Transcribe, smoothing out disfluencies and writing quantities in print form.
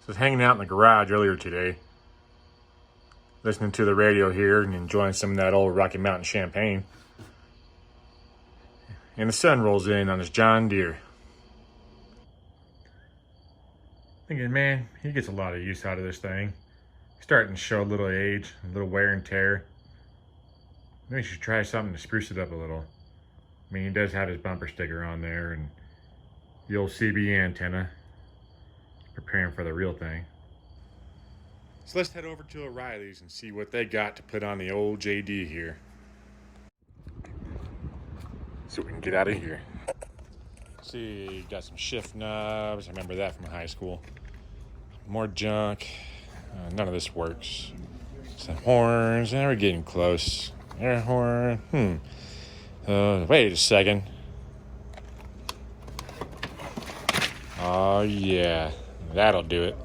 So I was hanging out in the garage earlier today, listening to the radio here and enjoying some of that old Rocky Mountain champagne. And the sun rolls in on his John Deere. Thinking, man, he gets a lot of use out of this thing. Starting to show a little age, a little wear and tear. Maybe you should try something to spruce it up a little. I mean, he does have his bumper sticker on there and the old CB antenna. Preparing for the real thing. So let's head over to O'Reilly's and see what they got to put on the old JD here. So we can get out of here. See, got some shift knobs. I remember that from high school. More junk. None of this works. Some horns. Now we're getting close. Air horn. Wait a second. Oh yeah, that'll do it.